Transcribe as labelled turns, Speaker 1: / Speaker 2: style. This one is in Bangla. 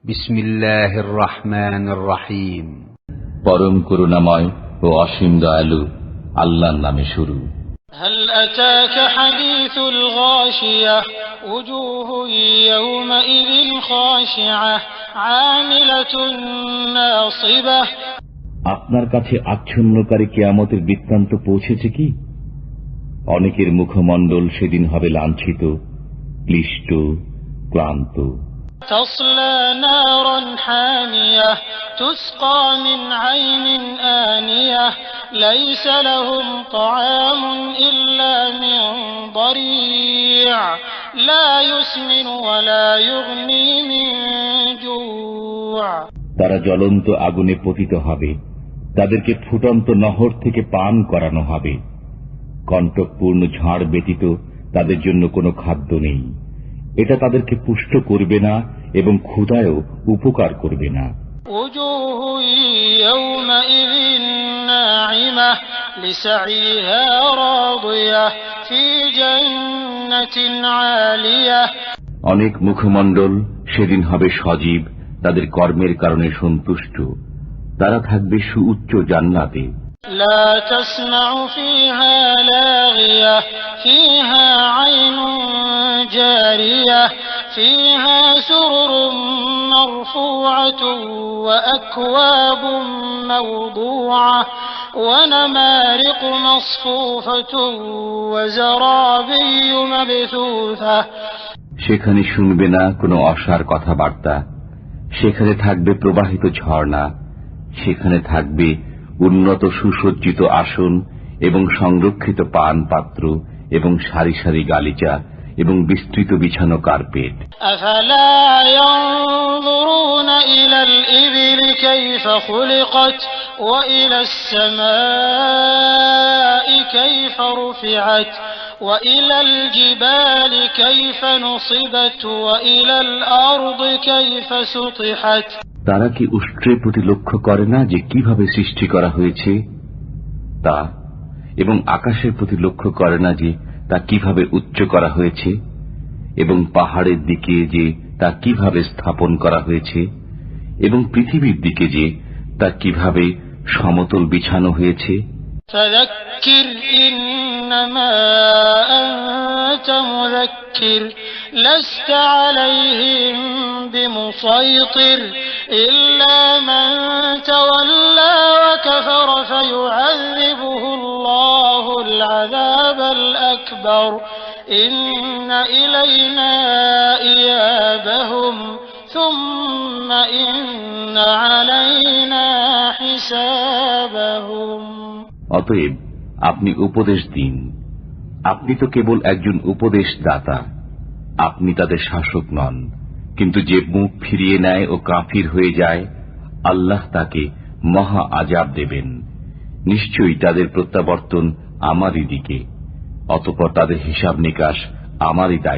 Speaker 1: বিসমিল্লাহির রহমানির রহিম।
Speaker 2: পরম করুণাময় ও অসীম দয়ালু আল্লাহর নামে শুরু।
Speaker 3: هل أتاك حديث الغاشية وجوه يومئذ خاشعة عاملة ناصبة।
Speaker 2: আপনার কাছে আচ্ছন্নকারী কিয়ামতের বৃত্তান্ত পৌঁছেছে কি? অনেকের মুখমণ্ডল সেদিন হবে লাঞ্ছিত, ক্লিষ্ট, ক্লান্ত।
Speaker 3: تصلى نارا حامية تسقى من عين آنية ليس لهم طعام إلا من ضريع لا يسمن ولا يغني من جوع।
Speaker 2: তারা জ্বলন্ত আগুনে পতিত হবে, তাদেরকে ফুটন্ত নহর থেকে পান করানো হবে। কণ্টকপূর্ণ ঝাড় ব্যতীত তাদের জন্য কোনো খাদ্য নেই। এটা তাদেরকে পুষ্ট করবে না এবং ক্ষুধায়ও উপকার করবে না।
Speaker 3: وجوه يومئذ ناعمة لسعيها راضية في جنة عالية।
Speaker 2: অনেক মুখমণ্ডল সেদিন হবে সজীব, তাদের কর্মের কারণে সন্তুষ্ট। তারা থাকবে সুউচ্চ জান্নাতে।
Speaker 3: لا تسمع فيها لاغية فيها عين جارية فيها سرر مرفوعة وأكواب موضوعة ونمارق مصفوفة وزرابي مبثوثة।
Speaker 2: সেখানে শুনবে না কোনো অসার কথাবার্তা। সেখানে থাকবে প্রবাহিত ঝর্ণা, সেখানে থাকবে উন্নত সুসজ্জিত আসন এবং সংরক্ষিত পান পাত্র এবং সারি সারি গালিচা এবং বিস্তৃত বিছানো কার্পেট।
Speaker 3: أفلا ينظرون إلى الإبل كيف خلقت وإلى السماء كيف رفعت وإلى الجبال كيف نصبت وإلى الأرض كيف سطحت।
Speaker 2: তারা কি উষ্ট্রের প্রতি লক্ষ্য করে না যে কিভাবে সৃষ্টি করা হয়েছে তা, এবং আকাশের প্রতি লক্ষ্য করে না যে তা কিভাবে উচ্চ করা হয়েছে, এবং পাহাড়ের দিকে যে তা কিভাবে স্থাপন করা হয়েছে, এবং পৃথিবীর দিকে যে তা কিভাবে সমতল বিছানো হয়েছে।
Speaker 3: فذكر إنما أنت مذكر لست عليهم بمسيطر إلا من تولى وكفر فيعذبه الله العذاب الأكبر إن إلينا إيابهم ثم إن علينا حسابهم।
Speaker 2: অতএব আপনি উপদেশ দিন। আপনি তো কেবল একজন উপদেশদাতা, আপনি তাদের শাসক নন। কিন্তু যে মুখ ফিরিয়ে নেয় ও কাফির হয়ে যায়, আল্লাহ তাকে মহা আযাব দেবেন। নিশ্চয়ই তাদের প্রত্যাবর্তন আমারই দিকে, অতঃপর তাদের হিসাব নিকাশ আমারই দায়িত্ব।